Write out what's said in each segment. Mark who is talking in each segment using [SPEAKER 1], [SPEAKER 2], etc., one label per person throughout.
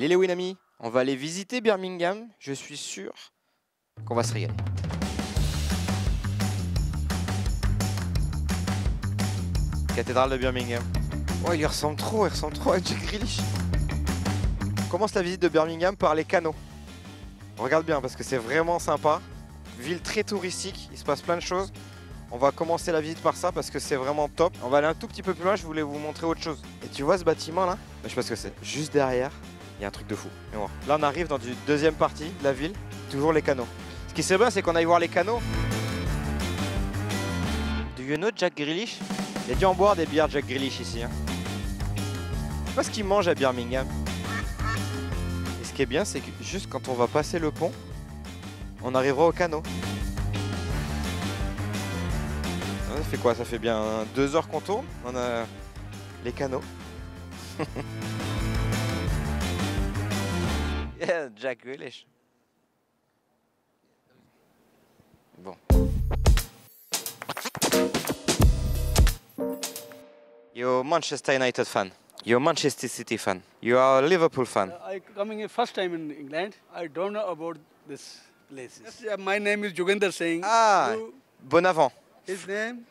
[SPEAKER 1] Salut les Winamis, on va aller visiter Birmingham, je suis sûr qu'on va se régaler. Cathédrale de Birmingham. Oh, il y ressemble trop à Jack Grealish. On commence la visite de Birmingham par les canaux. Regarde bien parce que c'est vraiment sympa. Ville très touristique, il se passe plein de choses. On va commencer la visite par ça parce que c'est vraiment top. On va aller un tout petit peu plus loin, je voulais vous montrer autre chose. Et tu vois ce bâtiment là? Je sais pas ce que c'est. Juste derrière, il y a un truc de fou. Là on arrive dans une deuxième partie de la ville, toujours les canaux. Ce qui serait bien c'est qu'on aille voir les canaux. Do you know Jack Grealish? Il a dû en boire des bières Jack Grealish ici. Je sais pas ce qu'il mange à Birmingham. Et ce qui est bien c'est que juste quand on va passer le pont, on arrivera au canot. Ça fait quoi? Ça fait bien 2 heures qu'on tourne. On a les canaux. Yeah, Jack Grealish. Bon. You're Manchester United fan. You're Manchester City fan. You are a Liverpool fan.
[SPEAKER 2] I coming here first time in England. I don't know about this places. Yes, my name is Joginder Singh.
[SPEAKER 1] Ah, Bonavent.
[SPEAKER 2] His name?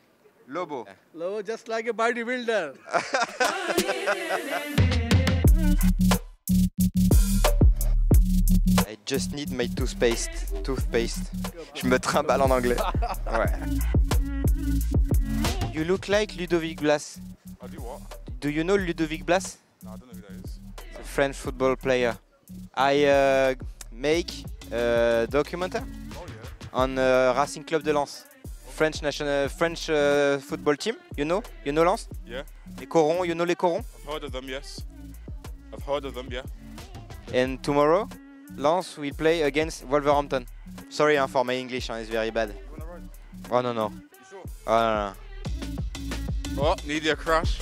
[SPEAKER 1] Lobo.
[SPEAKER 2] Lobo, just like a bodybuilder.
[SPEAKER 1] I just need my toothpaste. Je me trimballe en anglais. Ouais. You look like Ludovic Blas.
[SPEAKER 3] I do what?
[SPEAKER 1] Do you know Ludovic Blas?
[SPEAKER 3] No, I don't know who that is.
[SPEAKER 1] It's a French football player. I make a documentary
[SPEAKER 3] Oh yeah.
[SPEAKER 1] on Racing Club de Lens. French football team. You know Lens?
[SPEAKER 3] Yeah.
[SPEAKER 1] Les Corons. You know les Corons?
[SPEAKER 3] I've heard of them, yes. I've heard of them, yeah.
[SPEAKER 1] And tomorrow, Lens will play against Wolverhampton. Sorry for my English, it's very bad.
[SPEAKER 3] You wanna ride?
[SPEAKER 1] Oh no no.
[SPEAKER 3] You sure?
[SPEAKER 1] Oh no no.
[SPEAKER 3] Oh, nearly a crash.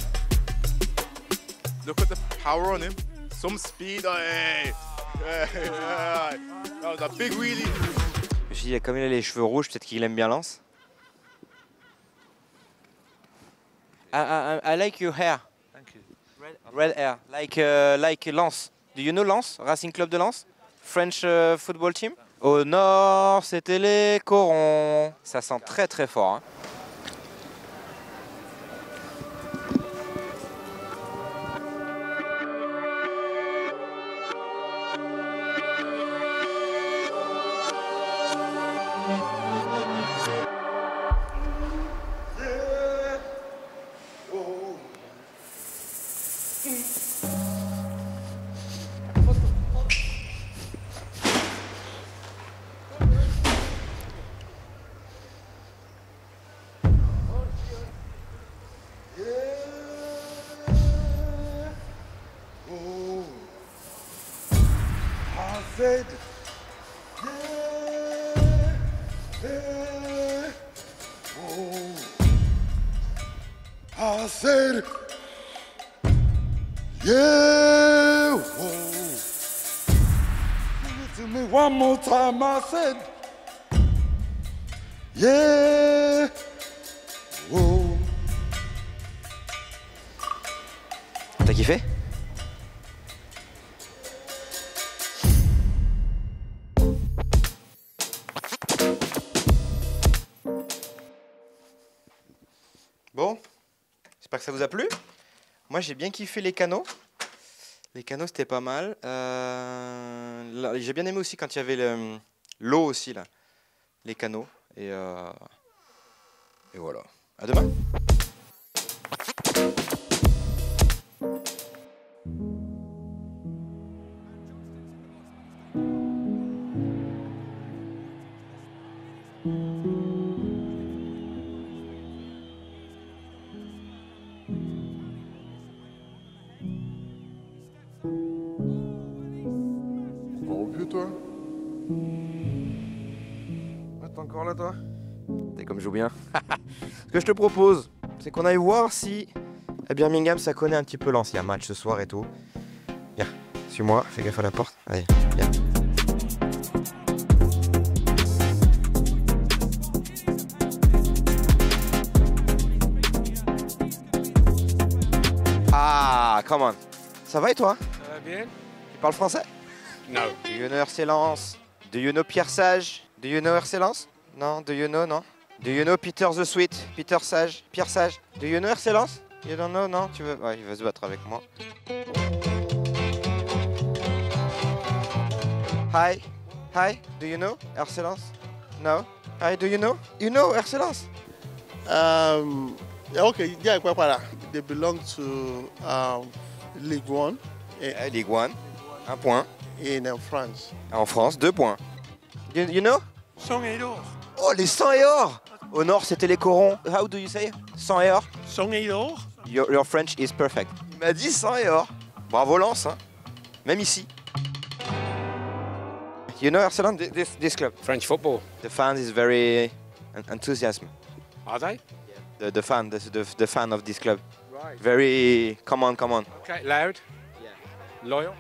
[SPEAKER 3] Look at the power on him. Some speed, hey. Yeah. That was a big wheelie.
[SPEAKER 1] Je me suis dit, comme il a les cheveux rouges, peut-être qu'il aime bien Lens. I like your hair.
[SPEAKER 3] Thank you.
[SPEAKER 1] Red hair. Like Lens. Do you know Lens? Racing Club de Lens? French football team? Au nord, c'était les Corons. Ça sent très très fort. Hein.
[SPEAKER 4] said, oh, I said, yeah, oh. Give it to me one more time, I said, yeah, oh.
[SPEAKER 1] T'as kiffé? Bon, j'espère que ça vous a plu. Moi j'ai bien kiffé les canaux. Les canaux c'était pas mal. J'ai bien aimé aussi quand il y avait l'eau aussi là. Les canaux. Et voilà. À demain.
[SPEAKER 4] Au vieux, toi? Ah, t'es encore là, toi?
[SPEAKER 1] T'es comme je joue bien. Ce que je te propose, c'est qu'on aille voir si à Birmingham ça connaît un petit peu Lens. Il y a un match ce soir et tout. Viens, suis-moi, fais gaffe à la porte. Allez, viens. Ah, come on. Ça va et toi?
[SPEAKER 2] Ça va bien?
[SPEAKER 1] Tu parles français?
[SPEAKER 3] No.
[SPEAKER 1] Do you know RC Lens? Do you know Pierre Sage? Do you know RC Lens? Non, do you know, non? Do you know Peter the Sweet? Peter Sage? Pierre Sage? Do you know RC Lens? You don't know, non? Tu veux? Ouais, il veut se battre avec moi. Hi. Hi. Do you know RC Lens? No. Hi, do you know? You know RC Lens?
[SPEAKER 5] Okay, yeah, Kwapara. They belong to League One
[SPEAKER 1] Ligue 1. 1 point.
[SPEAKER 5] in France.
[SPEAKER 1] En France, 2 points. You know?
[SPEAKER 3] Sang et d'or.
[SPEAKER 1] Oh, les 100 et or! Au nord, c'était les corons. How do you say? 100 et or?
[SPEAKER 3] Sang et d'or.
[SPEAKER 1] Your French is perfect. Il m'a dit 100 et or. Bravo Lens, hein. Même ici. You know Arsenal, this club?
[SPEAKER 3] French football.
[SPEAKER 1] The fan is very enthusiasm.
[SPEAKER 3] Are they?
[SPEAKER 1] The fan of this club.
[SPEAKER 3] Right.
[SPEAKER 1] Very, come on.
[SPEAKER 3] Okay, loud.
[SPEAKER 1] Yeah.
[SPEAKER 3] Loyal.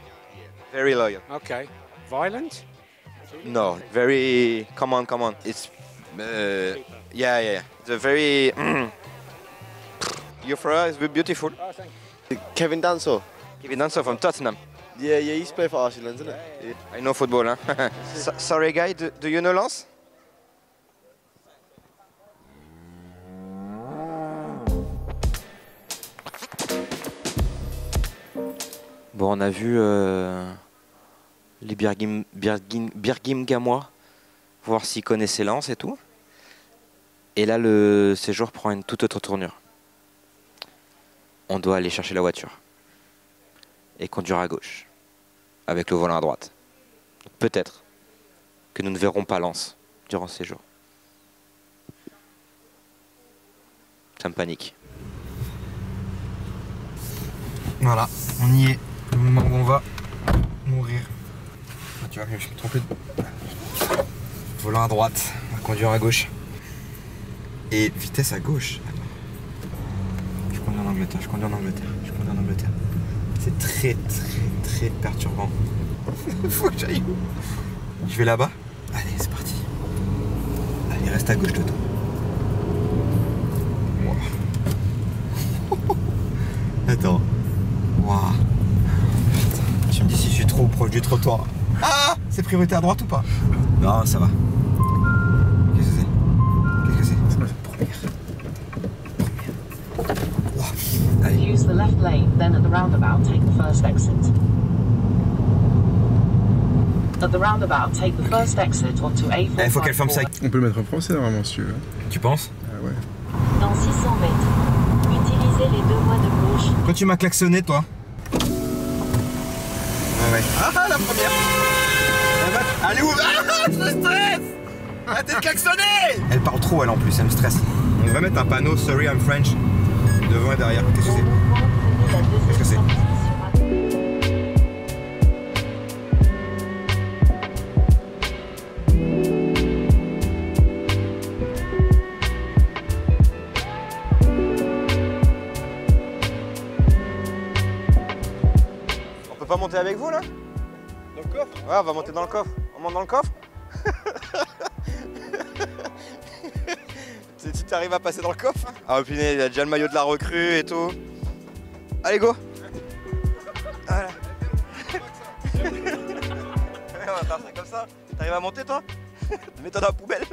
[SPEAKER 1] Very loyal.
[SPEAKER 3] Okay. Violent.
[SPEAKER 1] No, very, come on. It's, yeah. The very, Euphoria is very beautiful.
[SPEAKER 3] Oh, thank you.
[SPEAKER 5] Kevin Danso.
[SPEAKER 1] Kevin Danso from Tottenham.
[SPEAKER 5] Yeah, he's played for Arsenal, isn't it?
[SPEAKER 1] I know football, huh? Sorry, guy, do you know Lens? Bon, on a vu les Birghim-Gamois, voir s'ils connaissaient Lens et tout. Et là, le séjour prend une toute autre tournure. On doit aller chercher la voiture et conduire à gauche, avec le volant à droite. Peut-être que nous ne verrons pas Lens durant ces jours. Ça me panique. Voilà, on y est. Le moment où on va mourir. Ah, tu vois, je me suis trompé de... Volant à droite, on va conduire à gauche. Et vitesse à gauche. Je conduis en Angleterre. C'est très perturbant. Faut que j'aille où? Je vais là-bas. Allez, c'est parti. Allez, reste à gauche, Toto. Wow. Attends. Waouh. Tu me dis si je suis trop proche du trottoir. Ah! C'est priorité à droite ou pas? Non, ça va. Qu'est-ce que c'est? Wow. Allez.
[SPEAKER 6] Use the left lane, then at the roundabout, take the first exit. At the roundabout, take the first exit onto A454.
[SPEAKER 1] Il faut qu'elle ferme ça.
[SPEAKER 7] On peut le mettre en français normalement si tu veux.
[SPEAKER 1] Tu penses?
[SPEAKER 7] Ah ouais.
[SPEAKER 6] Dans 600 mètres, utilisez les deux voies de gauche.
[SPEAKER 1] Quand tu m'as klaxonné, toi? Ah ouais. Ah, la première! Allez où? Ah, je me stresse! Arrêtez de klaxonner! Elle parle trop, elle en plus, elle me stresse. On va mettre un panneau Sorry I'm French devant et derrière. Qu'est-ce que c'est? Qu'est-ce que c'est? On peut pas monter avec vous là?
[SPEAKER 4] Dans le coffre?
[SPEAKER 1] Ouais, on va monter dans le coffre. On monte dans le coffre? Tu t'arrives à passer dans le coffre? Ah punaise, il y a déjà le maillot de la recrue et tout. Allez, go! Voilà. On va faire ça comme ça. T'arrives à monter toi? Mets-toi dans la poubelle.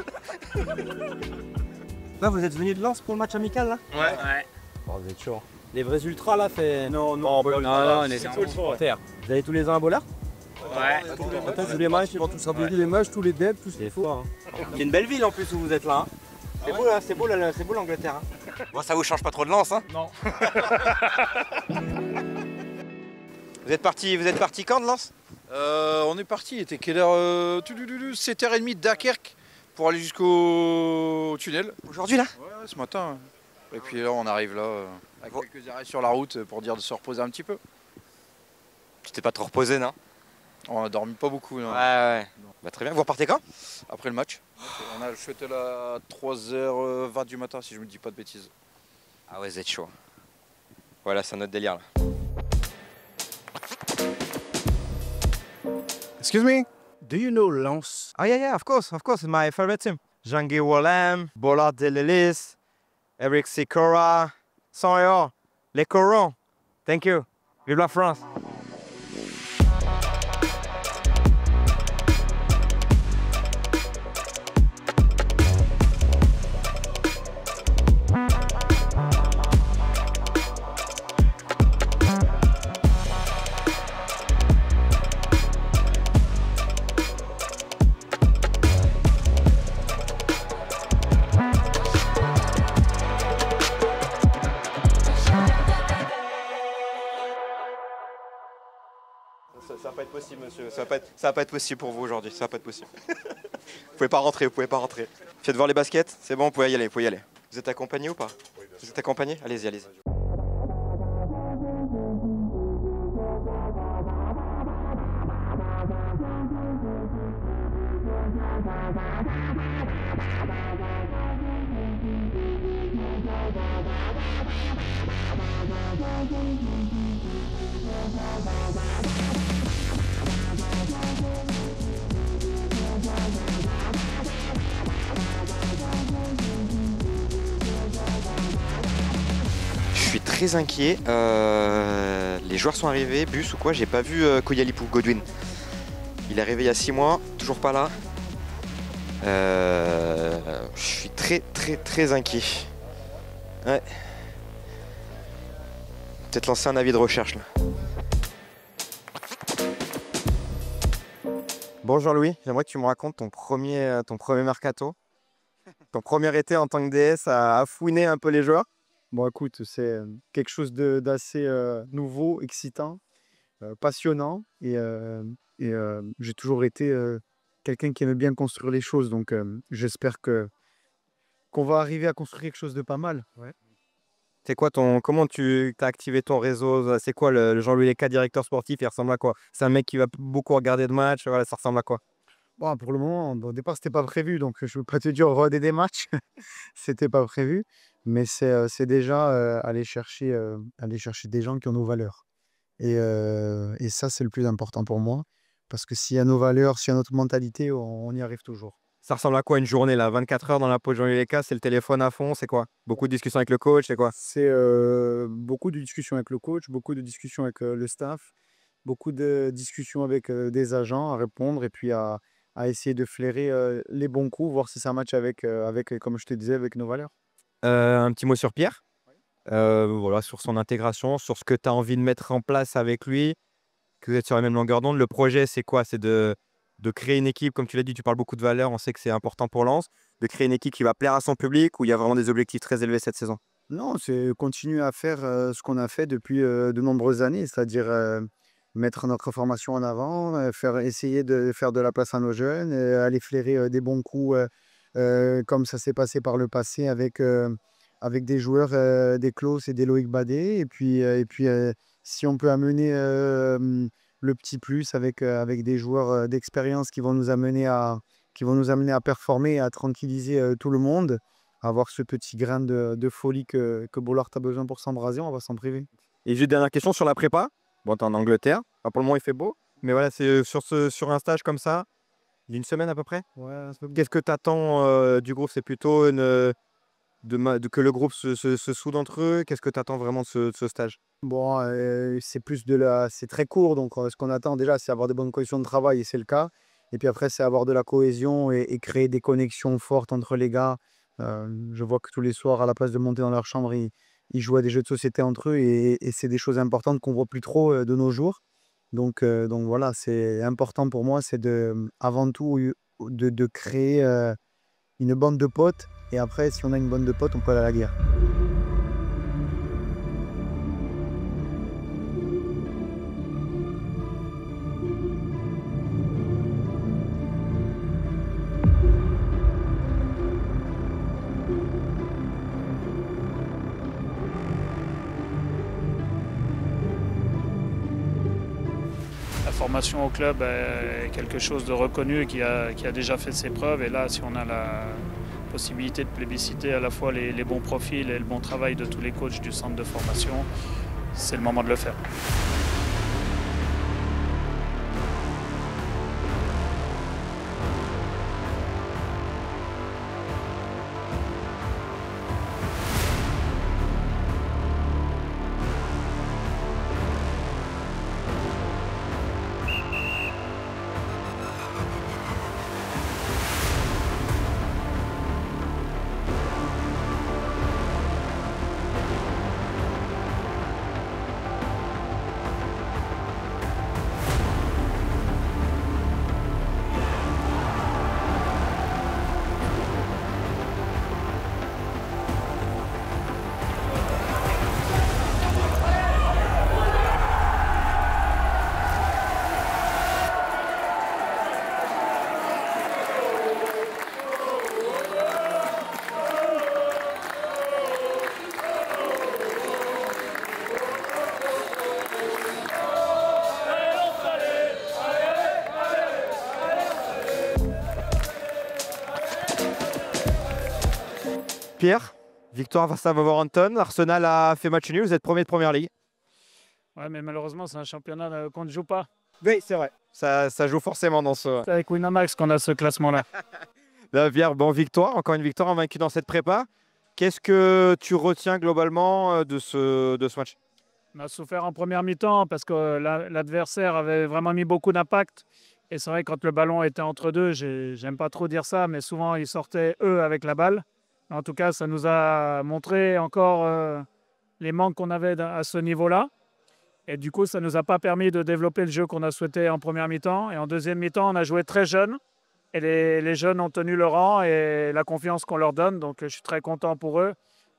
[SPEAKER 8] Là, vous êtes venu de Lens pour le match amical là?
[SPEAKER 3] Ouais.
[SPEAKER 8] Oh, vous êtes chaud. Les vrais ultras là, fait. Non,
[SPEAKER 3] on est
[SPEAKER 8] supporters. Vous allez tous les ans à Bollard?
[SPEAKER 3] Ouais.
[SPEAKER 8] Tous les matchs, ils vont tous abonner les matchs, tous les devs, tout ce qu'il faut. C'est une belle ville en plus où vous êtes là. Hein. C'est beau l'Angleterre. Hein.
[SPEAKER 1] Bon, ça vous change pas trop de Lens, hein?
[SPEAKER 3] Non.
[SPEAKER 1] Vous êtes parti quand de Lens?
[SPEAKER 9] On est parti, il était quelle heure? 7h30 de Dunkerque pour aller jusqu'au tunnel.
[SPEAKER 1] Aujourd'hui là?
[SPEAKER 9] Ouais, ce matin. Et puis là, on arrive là, avec quelques arrêts sur la route pour dire de se reposer un petit peu.
[SPEAKER 1] Tu t'es pas trop reposé, non?
[SPEAKER 9] On a dormi pas beaucoup. Non.
[SPEAKER 1] Ouais. Bah, très bien. Vous repartez quand?
[SPEAKER 9] Après le match. Je suis là à 3h20 du matin, si je me dis pas de bêtises.
[SPEAKER 1] Ah ouais, vous êtes chaud. Voilà, c'est un autre délire là.
[SPEAKER 10] Excuse me, do you know Lens?
[SPEAKER 1] Oh yeah, of course, it's my favorite team. Jean-Guy Wallem, Bollard Delelis, Eric Sikora, 100 et or, les Corons. Thank you. Vive la France. Ça va pas être possible pour vous aujourd'hui, ça va pas être possible. Vous pouvez pas rentrer, vous pouvez pas rentrer. Faites voir les baskets, c'est bon, vous pouvez y aller, vous pouvez y aller. Vous êtes accompagné ou pas? Vous êtes accompagné? Allez-y, allez-y. Je suis très inquiet. Les joueurs sont arrivés, bus ou quoi, j'ai pas vu Koyalipou, Godwin. Il est arrivé il y a 6 mois, toujours pas là. Je suis très inquiet. Ouais. Peut-être lancer un avis de recherche là. Bon Jean-Louis, j'aimerais que tu me racontes ton premier mercato. Ton premier été en tant que DS à fouiner un peu les joueurs.
[SPEAKER 11] Bon, écoute, c'est quelque chose d'assez nouveau, excitant, passionnant. Et j'ai toujours été quelqu'un qui aimait bien construire les choses. Donc, j'espère qu'on va arriver à construire quelque chose de pas mal. Ouais.
[SPEAKER 1] C'est quoi comment tu as activé ton réseau? C'est quoi le Jean-Louis Léca, directeur sportif? Il ressemble à quoi? C'est un mec qui va beaucoup regarder de matchs. Voilà, ça ressemble à quoi?
[SPEAKER 11] Bon, pour le moment, au départ, c'était pas prévu. Donc, je ne veux pas te dire regarder des matchs. C'était pas prévu. Mais c'est déjà aller chercher des gens qui ont nos valeurs. Et ça, c'est le plus important pour moi. Parce que s'il y a nos valeurs, s'il y a notre mentalité, on y arrive toujours.
[SPEAKER 1] Ça ressemble à quoi une journée là? 24 heures dans la peau de Jean-Louis Léca, c'est le téléphone à fond, c'est quoi? Beaucoup de discussions avec le coach, c'est quoi?
[SPEAKER 11] C'est beaucoup de discussions avec le coach, beaucoup de discussions avec le staff, beaucoup de discussions avec des agents à répondre et puis à essayer de flairer les bons coups, voir si ça match avec, comme je te disais, avec nos valeurs.
[SPEAKER 1] Un petit mot sur Pierre, voilà, sur son intégration, sur ce que tu as envie de mettre en place avec lui, que vous êtes sur la même longueur d'onde. Le projet, c'est quoi? C'est de créer une équipe, comme tu l'as dit, tu parles beaucoup de valeurs, on sait que c'est important pour Lens, de créer une équipe qui va plaire à son public, où il y a vraiment des objectifs très élevés cette saison.
[SPEAKER 11] Non, c'est continuer à faire ce qu'on a fait depuis de nombreuses années, c'est-à-dire mettre notre formation en avant, essayer de faire de la place à nos jeunes, aller flairer des bons coups comme ça s'est passé par le passé avec des joueurs, des Klaus et des Loïc Badet. Et puis si on peut amener le petit plus avec des joueurs d'expérience qui vont nous amener à performer et à tranquilliser tout le monde, avoir ce petit grain de folie que Bollard a besoin pour s'embraser, on va s'en priver.
[SPEAKER 1] Et juste dernière question sur la prépa. Bon, t'es en Angleterre, enfin, pour le moment il fait beau, mais voilà, c'est sur un stage comme ça, d'une semaine à peu près.
[SPEAKER 11] Ouais,
[SPEAKER 1] qu'est-ce que tu attends du groupe? C'est plutôt que le groupe se soude entre eux. Qu'est-ce que tu attends vraiment de ce stage?
[SPEAKER 11] Bon, c'est très court, donc ce qu'on attend déjà, c'est avoir des bonnes conditions de travail, et c'est le cas. Et puis après, c'est avoir de la cohésion et créer des connexions fortes entre les gars. Je vois que tous les soirs, à la place de monter dans leur chambre, ils jouent à des jeux de société entre eux, et c'est des choses importantes qu'on ne voit plus trop de nos jours. Donc voilà, c'est important pour moi, c'est avant tout de créer une bande de potes. Et après, si on a une bande de potes, on peut aller à la guerre.
[SPEAKER 12] La formation au club est quelque chose de reconnu et qui a déjà fait ses preuves. Et là, si on a la possibilité de plébisciter à la fois les bons profils et le bon travail de tous les coachs du centre de formation, c'est le moment de le faire.
[SPEAKER 1] Pierre, victoire face à Wolverhampton. Arsenal a fait match nul, vous êtes premier de Première Ligue.
[SPEAKER 12] Ouais, mais malheureusement, c'est un championnat qu'on ne joue pas.
[SPEAKER 1] Oui, c'est vrai. Ça joue forcément dans ce...
[SPEAKER 12] C'est avec Winamax qu'on a ce classement-là.
[SPEAKER 1] Pierre, bon, victoire, encore une victoire invaincue dans cette prépa. Qu'est-ce que tu retiens globalement de ce match?
[SPEAKER 12] On a souffert en première mi-temps parce que l'adversaire avait vraiment mis beaucoup d'impact. Et c'est vrai, quand le ballon était entre deux, j'aime pas trop dire ça, mais souvent ils sortaient eux avec la balle. En tout cas, ça nous a montré encore les manques qu'on avait à ce niveau-là. Et du coup, ça ne nous a pas permis de développer le jeu qu'on a souhaité en première mi-temps. Et en deuxième mi-temps, on a joué très jeune. Et les jeunes ont tenu le rang et la confiance qu'on leur donne. Donc, je suis très content pour eux.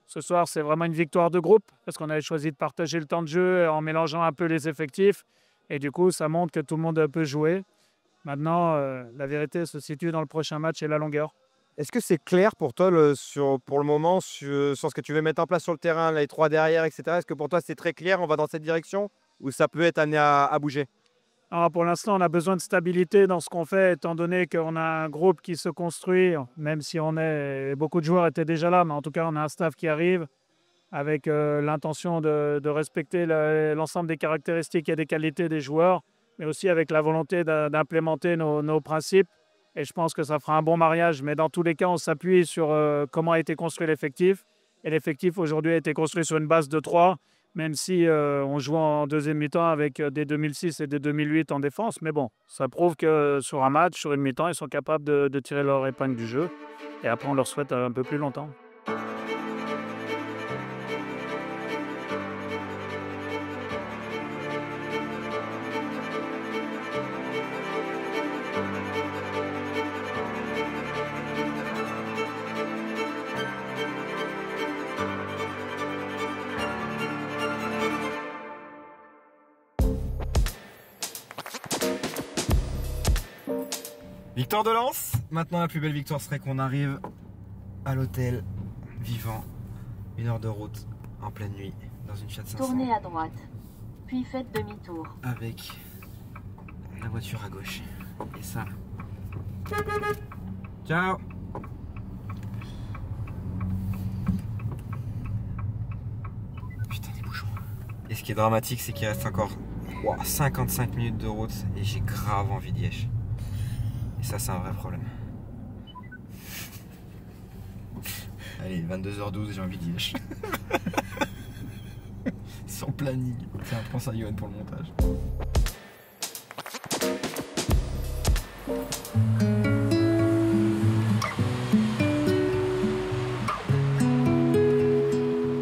[SPEAKER 12] Ce soir, c'est vraiment une victoire de groupe parce qu'on avait choisi de partager le temps de jeu en mélangeant un peu les effectifs. Et du coup, ça montre que tout le monde peut jouer. Maintenant, la vérité se situe dans le prochain match et la longueur.
[SPEAKER 1] Est-ce que c'est clair pour toi pour le moment sur ce que tu veux mettre en place sur le terrain, les 3 derrière, etc. Est-ce que pour toi c'est très clair, on va dans cette direction ou ça peut être amené à bouger?
[SPEAKER 12] Alors pour l'instant, on a besoin de stabilité dans ce qu'on fait, étant donné qu'on a un groupe qui se construit, même si beaucoup de joueurs étaient déjà là, mais en tout cas, on a un staff qui arrive avec l'intention de respecter l'ensemble des caractéristiques et des qualités des joueurs, mais aussi avec la volonté d'implémenter nos principes. Et je pense que ça fera un bon mariage. Mais dans tous les cas, on s'appuie sur comment a été construit l'effectif. Et l'effectif aujourd'hui a été construit sur une base de 3, même si on joue en deuxième mi-temps avec des 2006 et des 2008 en défense. Mais bon, ça prouve que sur un match, sur une mi-temps, ils sont capables de tirer leur épingle du jeu. Et après, on leur souhaite un peu plus longtemps.
[SPEAKER 1] Victoire de Lens. Maintenant, la plus belle victoire serait qu'on arrive à l'hôtel vivant. 1 heure de route en pleine nuit dans une Fiat 500.
[SPEAKER 6] Tournez à droite, puis faites demi-tour.
[SPEAKER 1] Avec la voiture à gauche. Et ça. Ciao. Putain, les bouchons. Et ce qui est dramatique, c'est qu'il reste encore 55 minutes de route et j'ai grave envie d'y aller. Et ça, c'est un vrai problème. Allez, 22h12, j'ai envie d'y aller. Sans planning. Tiens, prends ça, Yoann, pour le montage.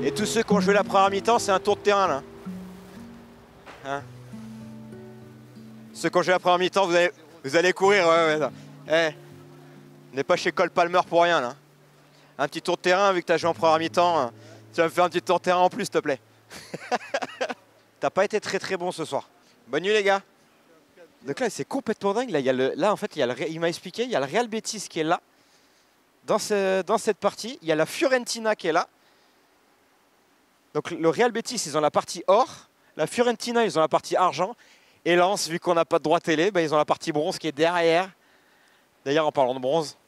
[SPEAKER 1] Et tous ceux qui ont joué la première mi-temps, c'est un tour de terrain, là. Hein? Ceux qui ont joué la première mi-temps, vous allez courir, ouais. Eh, on n'est pas chez Cole Palmer pour rien, là. Un petit tour de terrain, vu que tu as joué en première mi-temps, tu vas me faire un petit tour de terrain en plus, s'il te plaît. T'as pas été très bon ce soir. Bonne nuit, les gars. Donc là, c'est complètement dingue. Là, en fait, il m'a expliqué, il y a le Real Betis qui est là. Dans cette partie, il y a la Fiorentina qui est là. Donc le Real Betis, ils ont la partie or. La Fiorentina, ils ont la partie argent. Et Lens, vu qu'on n'a pas de droit télé, bah, ils ont la partie bronze qui est derrière. D'ailleurs, en parlant de bronze.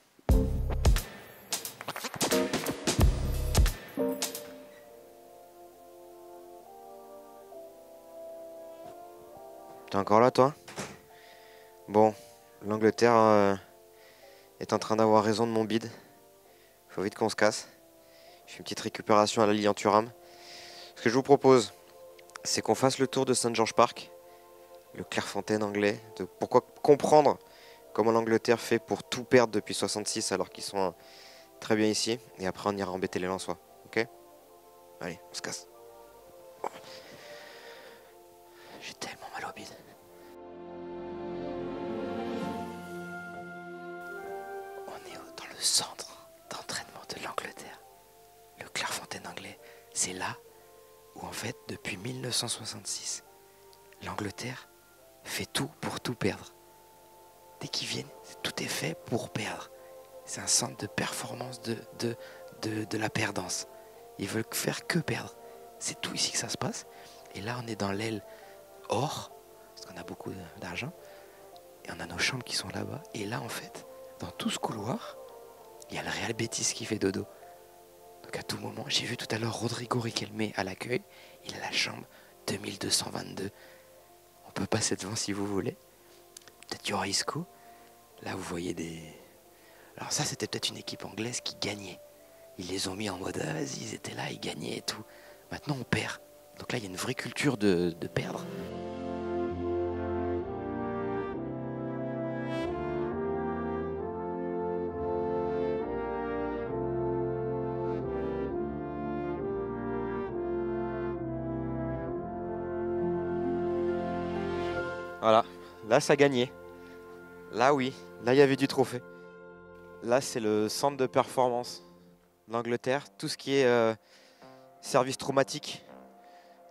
[SPEAKER 1] T'es encore là, toi? Bon, l'Angleterre est en train d'avoir raison de mon bide. Faut vite qu'on se casse. Je fais une petite récupération à la Lilian Thuram. Ce que je vous propose, c'est qu'on fasse le tour de St. George Park, le Clairefontaine anglais, de pourquoi comprendre comment l'Angleterre fait pour tout perdre depuis 66 alors qu'ils sont très bien ici. Et après, on ira embêter les Lensois. Ok? Allez, on se casse. J'ai tellement mal au bide. On est dans le centre d'entraînement de l'Angleterre. Le Clairefontaine anglais, c'est là où en fait, depuis 1966, l'Angleterre fait tout pour tout perdre. Dès qu'ils viennent, tout est fait pour perdre. C'est un centre de performance de la perdance. Ils veulent faire que perdre. C'est tout ici que ça se passe. Et là, on est dans l'aile or, parce qu'on a beaucoup d'argent. Et on a nos chambres qui sont là-bas. Et là, en fait, dans tout ce couloir, il y a le Real Betis qui fait dodo. Donc à tout moment, j'ai vu tout à l'heure Rodrigo Riquelme à l'accueil. Il a la chambre 2222. On peut passer devant si vous voulez. Peut-être Yora Isco. Là, vous voyez des... Alors ça, c'était peut-être une équipe anglaise qui gagnait. Ils les ont mis en mode, vas-y, ils étaient là, ils gagnaient et tout. Maintenant, on perd. Donc là, il y a une vraie culture de perdre. Voilà, là ça gagnait. Là oui, là il y avait du trophée. Là c'est le centre de performance d'Angleterre. Tout ce qui est service traumatique,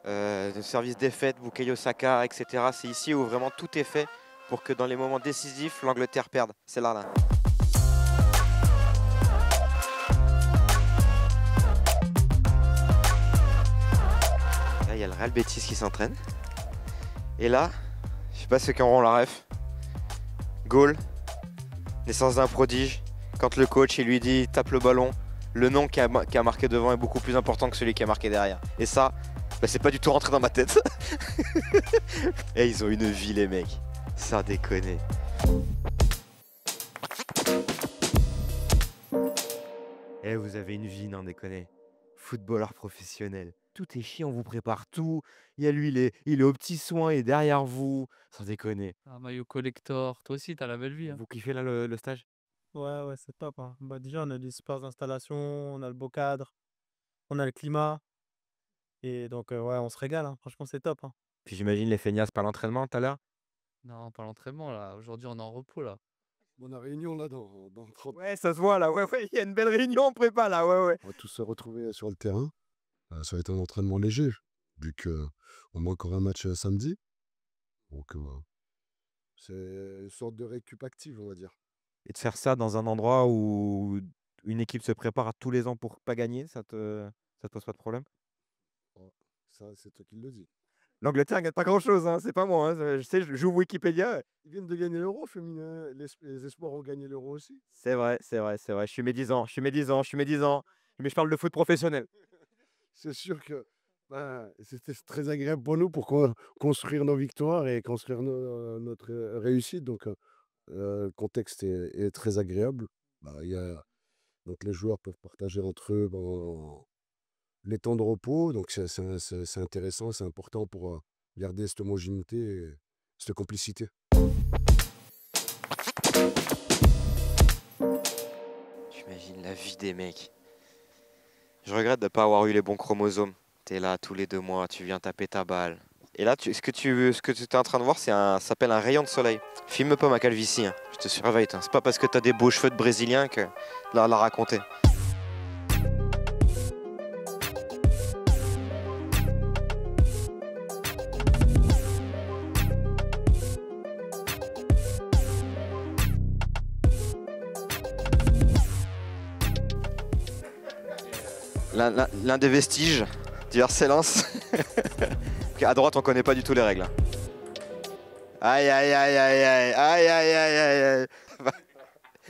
[SPEAKER 1] service défaite, Bukayo Saka, etc. C'est ici où vraiment tout est fait pour que dans les moments décisifs, l'Angleterre perde. C'est là. Là il y a le Real Betis qui s'entraîne. Et là, je sais pas ceux qui auront la ref. Goal, naissance d'un prodige. Quand le coach il lui dit tape le ballon, le nom qui a marqué devant est beaucoup plus important que celui qui a marqué derrière. Et ça, bah, c'est pas du tout rentré dans ma tête. Et ils ont une vie les mecs, sans déconner. Eh vous avez une vie, non déconner. Footballeur professionnel. Tout est chiant, on vous prépare tout. Il y a lui, il est aux petits soins, il est derrière vous. Sans déconner.
[SPEAKER 13] Un maillot collector. Toi aussi, t'as la belle vie. Hein.
[SPEAKER 1] Vous kiffez là le stage?
[SPEAKER 14] Ouais, c'est top. Hein. Bah, déjà, on a des super installations, on a le beau cadre, on a le climat. Et donc, ouais, on se régale. Hein. Franchement, c'est top. Hein.
[SPEAKER 1] Puis j'imagine les feignasses par l'entraînement tout à l'heure?
[SPEAKER 13] Non, pas l'entraînement là. Aujourd'hui, on est en repos là.
[SPEAKER 4] On a réunion là dans 30
[SPEAKER 1] Ouais, ça se voit là. Ouais, il y a une belle réunion en prépa là. Ouais.
[SPEAKER 4] On va tous se retrouver sur le terrain. Ça va être un entraînement léger, vu qu'on a encore un match samedi. Donc, c'est une sorte de récup active, on va dire.
[SPEAKER 1] Et de faire ça dans un endroit où une équipe se prépare tous les ans pour pas gagner, ça te pose pas de problème?
[SPEAKER 4] Ça, c'est toi qui le dis.
[SPEAKER 1] L'Angleterre gagne pas grand chose, hein, c'est pas moi. Hein. Je sais, je joue Wikipédia.
[SPEAKER 4] Ils viennent de gagner l'Euro féminin. Les espoirs ont gagné l'Euro aussi.
[SPEAKER 1] C'est vrai. Je suis médisant. Mais je parle de foot professionnel.
[SPEAKER 4] C'est sûr que c'était très agréable pour nous pour construire nos victoires et construire notre réussite. Donc, le contexte est très agréable. Donc, les joueurs peuvent partager entre eux les temps de repos. Donc, c'est intéressant, c'est important pour garder cette homogénéité et cette complicité.
[SPEAKER 1] J'imagine la vie des mecs. Je regrette de ne pas avoir eu les bons chromosomes. T'es là tous les 2 mois, tu viens taper ta balle. Et là, ce que tu es en train de voir, ça s'appelle un rayon de soleil. Filme pas ma calvitie, hein. Je te surveille. C'est pas parce que t'as des beaux cheveux de brésilien que là, la raconter. L'un des vestiges du harcèlance. À droite, on connaît pas du tout les règles. Aïe.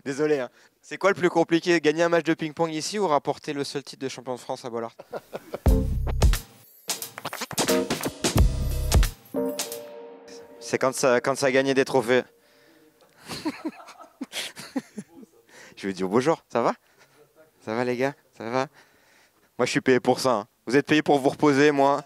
[SPEAKER 1] Désolé. Hein. C'est quoi le plus compliqué? Gagner un match de ping-pong ici ou rapporter le seul titre de champion de France à Bollard? C'est quand ça a gagné des trophées. Je vais dire bonjour, ça va? Ça va les gars? Ça va? Moi je suis payé pour ça. Hein. Vous êtes payé pour vous reposer, moi.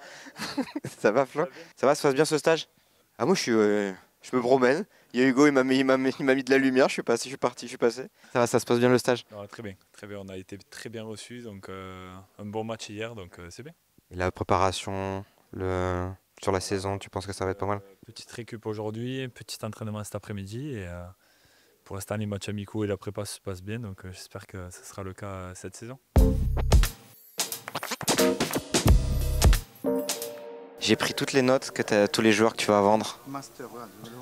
[SPEAKER 1] Ça va Flo? Ça va, ça se passe bien ce stage? Ah moi je me promène. Il y a Hugo, il m'a mis de la lumière, je suis passé. Ça va, ça se passe bien le stage?
[SPEAKER 15] Non, très bien, on a été très bien reçus, donc un bon match hier, donc c'est bien.
[SPEAKER 1] Et la préparation sur la saison, tu penses que ça va être pas mal?
[SPEAKER 15] Petite récup aujourd'hui, petit entraînement cet après-midi, et pour l'instant les matchs amicaux et la prépa se passent bien, donc j'espère que ce sera le cas cette saison.
[SPEAKER 1] J'ai pris toutes les notes que t'as, tous les joueurs que tu vas vendre.
[SPEAKER 16] Master,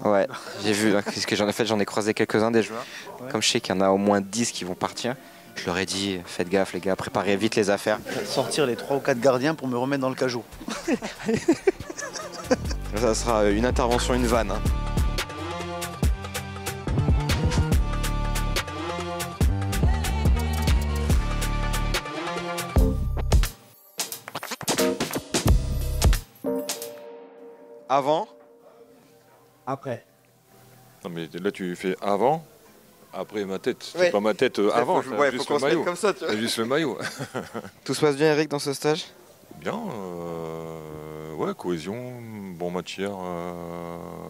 [SPEAKER 1] ouais, j'ai vu, parce que j'en ai croisé quelques-uns des joueurs. Ouais. Comme je sais qu'il y en a au moins 10 qui vont partir, je leur ai dit, faites gaffe les gars, préparez vite les affaires.
[SPEAKER 16] Sortir les 3 ou 4 gardiens pour me remettre dans le cajot.
[SPEAKER 1] Ça sera une intervention, une vanne. Hein. Avant.
[SPEAKER 14] Après.
[SPEAKER 17] Non mais là tu fais avant, après ma tête.
[SPEAKER 1] Ouais.
[SPEAKER 17] C'est pas ma tête avant,
[SPEAKER 1] faut,
[SPEAKER 17] c'est
[SPEAKER 1] ouais,
[SPEAKER 17] juste
[SPEAKER 1] faut qu'on
[SPEAKER 17] le
[SPEAKER 1] se mette
[SPEAKER 17] maillot.
[SPEAKER 1] comme ça, tu vois.
[SPEAKER 17] C'est juste le maillot.
[SPEAKER 1] Tout se passe bien, Eric, dans ce stage?
[SPEAKER 17] Bien, ouais, cohésion, bon match hier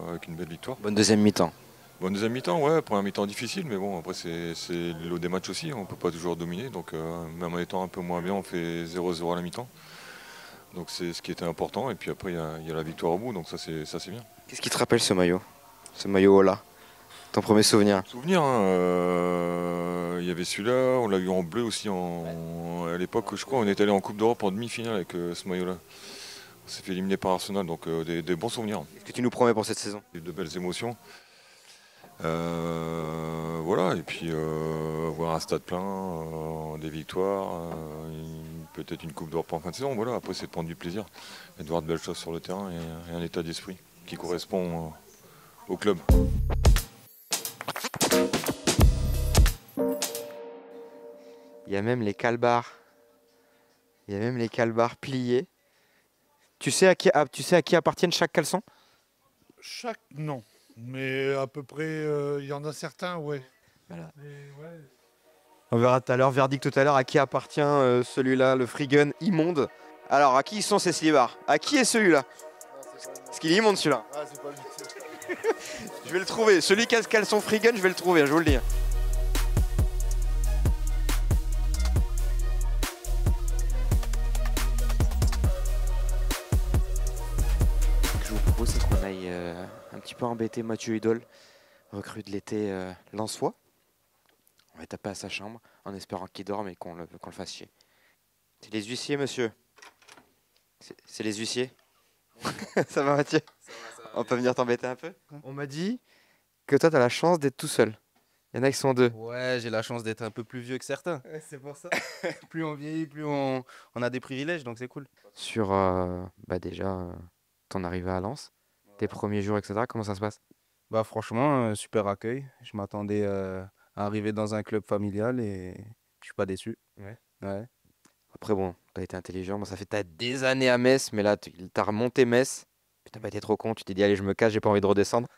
[SPEAKER 17] avec une belle victoire.
[SPEAKER 1] Bonne deuxième mi-temps.
[SPEAKER 17] Bonne deuxième mi-temps, ouais, première mi-temps difficile, mais bon, après c'est le lot des matchs aussi, on peut pas toujours dominer, donc même en étant un peu moins bien, on fait 0-0 à la mi-temps. Donc c'est ce qui était important, et puis après il y a la victoire au bout, donc ça c'est bien.
[SPEAKER 1] Qu'est-ce qui te rappelle ce maillot? Ce maillot-là? Ton premier souvenir?
[SPEAKER 17] Souvenir, il y avait celui-là, on l'a eu en bleu aussi à l'époque, je crois, on est allé en Coupe d'Europe en demi-finale avec ce maillot-là. On s'est fait éliminer par Arsenal, donc des bons souvenirs.
[SPEAKER 1] Qu'est-ce que tu nous promets pour cette saison?
[SPEAKER 17] De belles émotions. Voilà, et puis voir un stade plein, des victoires, peut-être une Coupe d'Europe en fin de saison. Voilà, après c'est de prendre du plaisir et de voir de belles choses sur le terrain et un état d'esprit qui correspond au club.
[SPEAKER 1] Il y a même les calbars. Il y a même les calbars pliés. Tu sais à qui appartiennent chaque caleçon?
[SPEAKER 18] Chaque, non. Mais à peu près, il y en a certains, ouais.
[SPEAKER 1] Voilà.
[SPEAKER 18] Ouais.
[SPEAKER 1] On verra tout à l'heure, verdict tout à l'heure, à qui appartient celui-là, le Freegun immonde. Alors, à qui sont ces slibards? À qui est celui-là? Est-ce qu'il est immonde celui-là?
[SPEAKER 5] Ah, c'est pas lui.
[SPEAKER 1] Je vais le trouver. Celui qui a ce caleçon Freegun, je vais le trouver, je vous le dis. Ce que je vous propose, c'est qu'on aille un petit peu embêter Mathieu Hudol, recrue de l'été lensois. On va taper à sa chambre en espérant qu'il dorme et qu'on le fasse chier. C'est les huissiers, monsieur. C'est les huissiers. Ça va, Mathieu? Ça va. On peut venir t'embêter un peu? On m'a dit que toi, tu as la chance d'être tout seul. Il y en a qui sont deux.
[SPEAKER 8] Ouais, j'ai la chance d'être un peu plus vieux que certains.
[SPEAKER 1] Ouais, c'est pour ça.
[SPEAKER 8] Plus on vieillit, plus on a des privilèges, donc c'est cool.
[SPEAKER 1] Sur déjà ton arrivée à Lens, tes premiers jours, etc., comment ça se passe?
[SPEAKER 8] Bah franchement, super accueil. Je m'attendais à arriver dans un club familial et je suis pas déçu. Ouais.
[SPEAKER 1] Après, bon, tu as été intelligent. Moi, ça fait peut-être des années à Metz, mais là, tu as remonté Metz. Puis tu n'as pas été trop con. Tu t'es dit, allez, je me casse, j'ai pas envie de redescendre.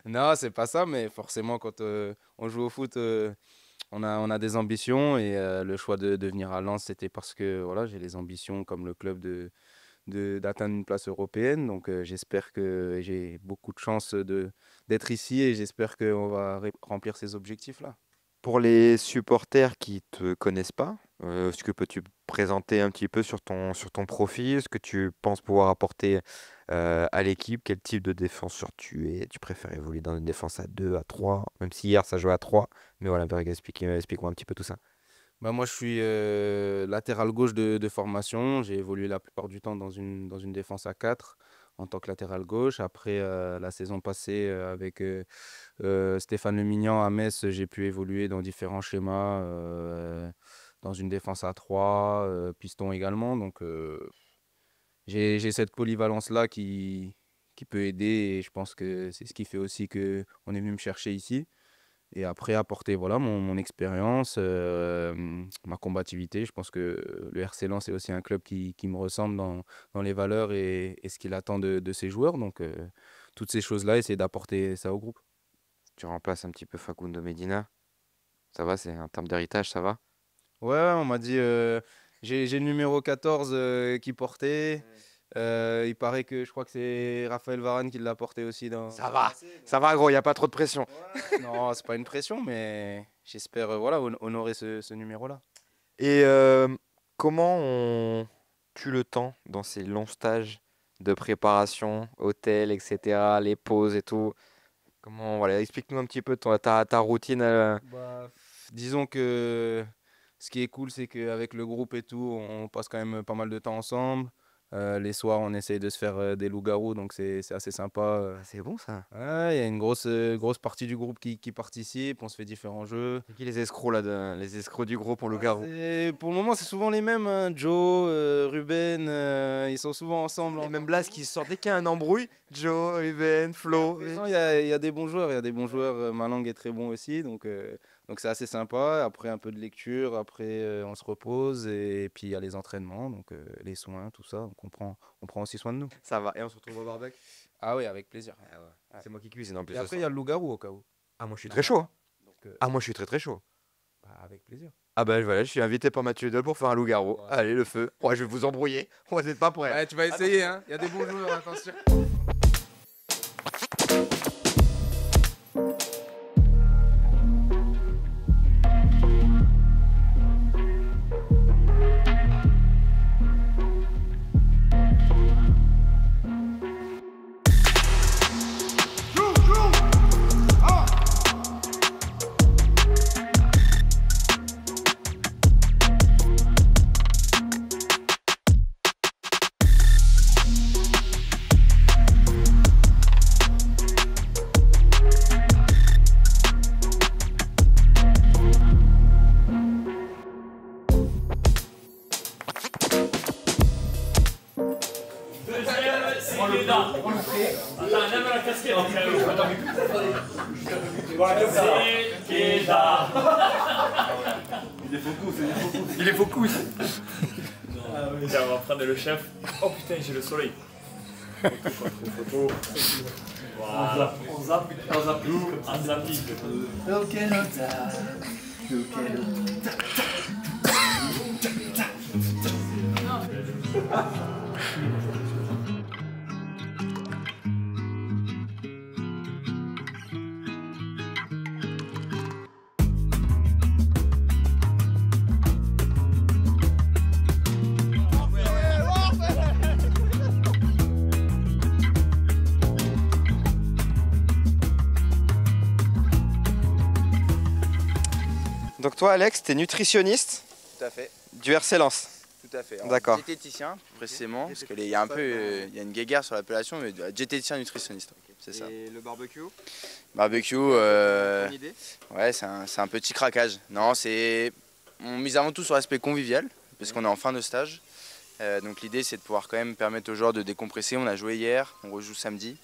[SPEAKER 8] Non, c'est pas ça, mais forcément, quand on joue au foot, on a des ambitions et le choix de venir à Lens, c'était parce que voilà, j'ai les ambitions comme le club d'atteindre une place européenne. Donc j'espère que j'ai beaucoup de chance d'être ici et j'espère qu'on va remplir ces objectifs-là.
[SPEAKER 1] Pour les supporters qui ne te connaissent pas, est-ce que peux-tu présenter un petit peu sur ton profil, ce que tu penses pouvoir apporter à l'équipe, quel type de défenseur tu es? Tu préfères évoluer dans une défense à 2, à 3, même si hier ça jouait à 3. Mais voilà, explique-moi un petit peu tout ça.
[SPEAKER 8] Bah moi, je suis latéral gauche de formation. J'ai évolué la plupart du temps dans une défense à 4 en tant que latéral gauche. Après, la saison passée, avec Stéphane Lemignan à Metz, j'ai pu évoluer dans différents schémas, dans une défense à 3, piston également. Donc, j'ai cette polyvalence-là qui peut aider et je pense que c'est ce qui fait aussi qu'on est venu me chercher ici. Et après, apporter voilà, mon expérience, ma combativité. Je pense que le RC Lens est aussi un club qui me ressemble dans les valeurs et ce qu'il attend de ses joueurs. Donc, toutes ces choses-là, essayer d'apporter ça au groupe.
[SPEAKER 1] Tu remplaces un petit peu Facundo Medina. Ça va, c'est en termes d'héritage, ça va?
[SPEAKER 8] Ouais, on m'a dit, j'ai le numéro 14 qui portait. Il paraît que je crois que c'est Raphaël Varane qui l'a porté aussi dans.
[SPEAKER 1] Ça va gros, il n'y a pas trop de pression.
[SPEAKER 8] Ouais, non, c'est pas une pression, mais j'espère voilà, honorer ce numéro-là.
[SPEAKER 1] Et comment on tue le temps dans ces longs stages de préparation, hôtel, etc., les pauses et tout? Comment, voilà, explique-nous un petit peu ta routine.
[SPEAKER 8] Bah, disons que ce qui est cool, c'est qu'avec le groupe et tout, on passe quand même pas mal de temps ensemble. Les soirs, on essaye de se faire des loups-garous, donc c'est assez sympa.
[SPEAKER 1] C'est bon ça.
[SPEAKER 8] Ouais, il y a une grosse partie du groupe qui participe, on se fait différents jeux.
[SPEAKER 1] C'est qui les escrocs là, les escrocs du groupe pour loup-garou?
[SPEAKER 8] Pour le moment, c'est souvent les mêmes, hein. Joe, Ruben, ils sont souvent ensemble.
[SPEAKER 1] Et même Blas qui sort dès qu'il y a un embrouille. Joe, Ruben, Flo.
[SPEAKER 8] Il y a des bons joueurs, Malang est très bon aussi, donc Donc c'est assez sympa. Après un peu de lecture, après on se repose et puis il y a les entraînements, donc les soins, tout ça. Donc on prend aussi soin de nous.
[SPEAKER 1] Ça va. Et on se retrouve au barbecue?
[SPEAKER 8] Ah oui, avec plaisir.
[SPEAKER 1] C'est moi qui cuisine en plus.
[SPEAKER 8] Et après il y a le loup-garou au cas où.
[SPEAKER 1] Ah moi je suis très chaud. Ah moi je suis très chaud.
[SPEAKER 8] Bah, avec plaisir.
[SPEAKER 1] Ah bah voilà, je suis invité par Mathieu Dole pour faire un loup-garou. Ouais. Allez, le feu. Ouais, je vais vous embrouiller. Vous n'êtes pas prêts.
[SPEAKER 8] Ouais, tu vas essayer, hein. Il y a des bons joueurs, attention.
[SPEAKER 15] Il est focus. Tiens, on va prendre le chef. Oh putain, j'ai le soleil. Photo. Voilà. On zappe.
[SPEAKER 1] Donc toi Alex, t'es nutritionniste?
[SPEAKER 16] Tout à fait.
[SPEAKER 1] Du RC Lens?
[SPEAKER 16] Tout à fait.
[SPEAKER 1] D'accord.
[SPEAKER 16] Diététicien précisément, parce qu'il y a un peu, il y a une guéguerre sur l'appellation, mais diététicien nutritionniste, c'est ça.
[SPEAKER 1] Et le barbecue?
[SPEAKER 16] Barbecue,
[SPEAKER 1] Une idée?
[SPEAKER 16] ouais, c'est un petit craquage. Non, on mise avant tout sur l'aspect convivial, parce qu'on est en fin de stage. Donc l'idée c'est de pouvoir quand même permettre aux joueurs de décompresser. On a joué hier, on rejoue samedi.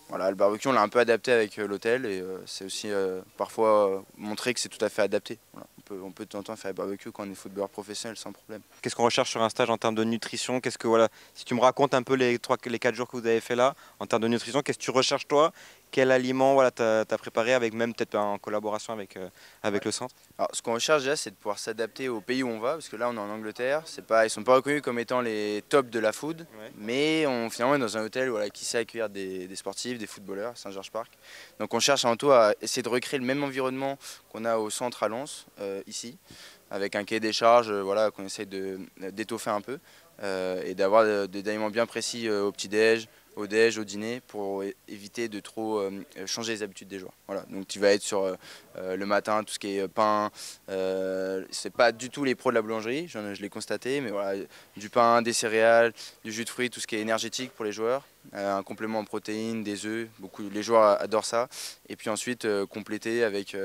[SPEAKER 16] Voilà, le barbecue on l'a un peu adapté avec l'hôtel et c'est aussi parfois montrer que c'est tout à fait adapté. Voilà. On peut de temps en temps faire des barbecues quand on est footballeur professionnel sans problème.
[SPEAKER 1] Qu'est-ce qu'on recherche sur un stage en termes de nutrition? Qu'est-ce que voilà, si tu me racontes un peu les 4 jours que vous avez fait là, en termes de nutrition, qu'est-ce que tu recherches toi? Quel aliment voilà, t'as préparé avec même peut-être en collaboration avec le centre?
[SPEAKER 16] Alors, ce qu'on recherche déjà, c'est de pouvoir s'adapter au pays où on va, parce que là on est en Angleterre, ils sont pas reconnus comme étant les tops de la food, mais finalement on est dans un hôtel voilà, qui sait accueillir des sportifs, des footballeurs, Saint-Georges Park. Donc on cherche avant tout à essayer de recréer le même environnement qu'on a au centre à Lens, ici, avec un cahier des charges voilà, qu'on essaye d'étoffer un peu, et d'avoir des aliments bien précis au petit-déj, au déj, au dîner, pour éviter de trop changer les habitudes des joueurs. Voilà. Donc tu vas être sur le matin, tout ce qui est pain, c'est pas du tout les pros de la boulangerie, je l'ai constaté, mais voilà, du pain, des céréales, du jus de fruits, tout ce qui est énergétique pour les joueurs, un complément en protéines, des œufs, les joueurs adorent ça, et puis ensuite compléter avec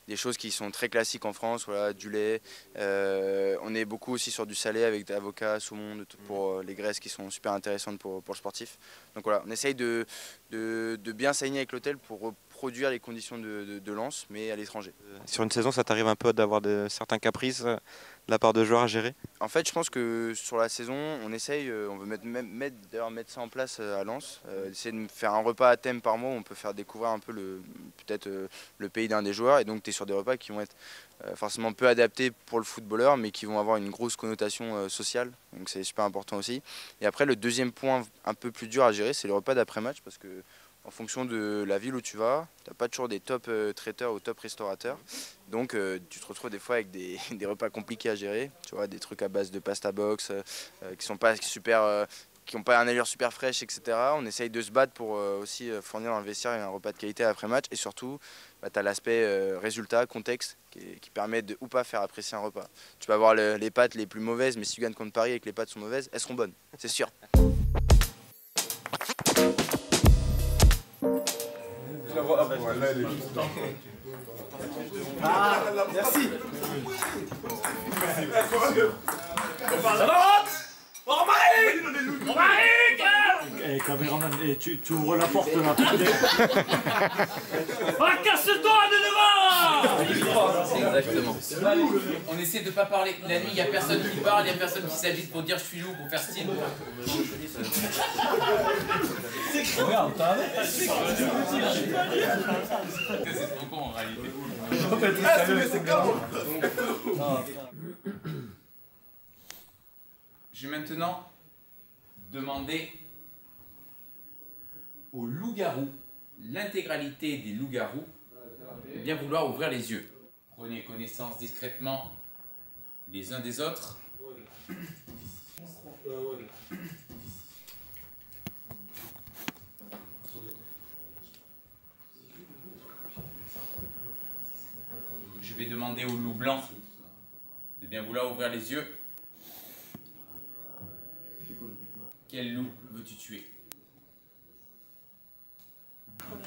[SPEAKER 16] des choses qui sont très classiques en France, voilà, du lait, on est beaucoup aussi sur du salé avec de l'avocat, saumon, pour les graisses qui sont super intéressantes pour le sportif. Donc voilà, on essaye de bien s'aligner avec l'hôtel pour reproduire les conditions de Lens, mais à l'étranger.
[SPEAKER 1] Sur une saison, ça t'arrive un peu d'avoir certains caprices de la part de joueurs à gérer?
[SPEAKER 16] En fait, je pense que sur la saison, on essaye, on veut mettre ça en place à Lens, essayer de faire un repas à thème par mois où on peut faire découvrir un peu peut-être le pays d'un des joueurs, et donc tu es sur des repas qui vont être forcément peu adaptés pour le footballeur, mais qui vont avoir une grosse connotation sociale, donc c'est super important aussi. Et après, le deuxième point un peu plus dur à gérer, c'est le repas d'après-match, parce que en fonction de la ville où tu vas, tu n'as pas toujours des top traiteurs ou top restaurateurs. Donc tu te retrouves des fois avec des repas compliqués à gérer. Tu vois, des trucs à base de pasta box qui sont pas super, qui n'ont pas un allure super fraîche, etc. On essaye de se battre pour aussi fournir dans le vestiaire un repas de qualité après match. Et surtout, tu as l'aspect résultat, contexte, qui permet de ou pas faire apprécier un repas. Tu peux avoir les pâtes les plus mauvaises, mais si tu gagnes contre Paris et que les pâtes sont mauvaises, elles seront bonnes, c'est sûr.
[SPEAKER 19] Ah, merci.
[SPEAKER 20] Ça va,
[SPEAKER 19] Eh, caméraman, tu ouvres la porte là.
[SPEAKER 20] Ah, casse-toi de devant.
[SPEAKER 21] Voilà, justement. On essaie de pas parler. La nuit, il n'y a personne qui parle, il n'y a personne qui s'agite pour dire je suis loup, pour faire style.
[SPEAKER 20] Regarde, t'as
[SPEAKER 21] C'est trop con en réalité. Je vais maintenant demander aux loups-garous, l'intégralité des loups-garous, de bien vouloir ouvrir les yeux. Prenez connaissance discrètement les uns des autres. Je vais demander au loup blanc de bien vouloir ouvrir les yeux. Quel loup veux-tu tuer?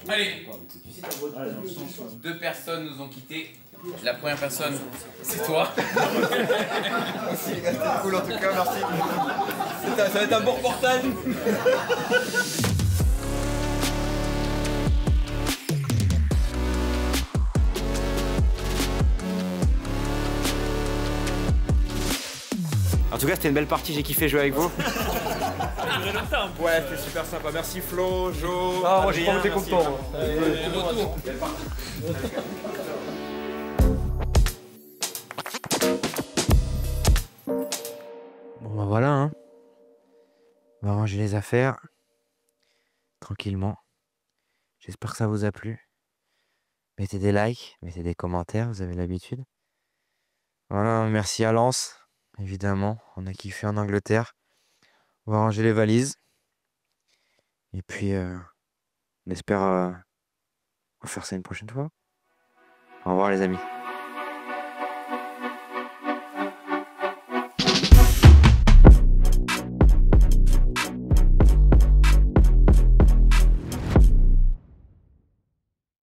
[SPEAKER 21] Allez, 2 personnes nous ont quittés. La première personne, c'est toi.
[SPEAKER 1] Merci les gars, c'était cool en tout cas, merci.
[SPEAKER 21] Ça va être un bon reportage.
[SPEAKER 22] En tout cas, c'était une belle partie, j'ai kiffé jouer avec vous.
[SPEAKER 1] Ouais, c'était super sympa. Merci Flo, Jo.
[SPEAKER 22] Ah, moi j'ai pas été content.
[SPEAKER 23] Bon bah voilà, hein. On va ranger les affaires tranquillement. J'espère que ça vous a plu. Mettez des likes, mettez des commentaires, vous avez l'habitude. Voilà, merci à Lens, évidemment. On a kiffé en Angleterre. On va ranger les valises. Et puis, on espère refaire ça une prochaine fois. Au revoir les amis.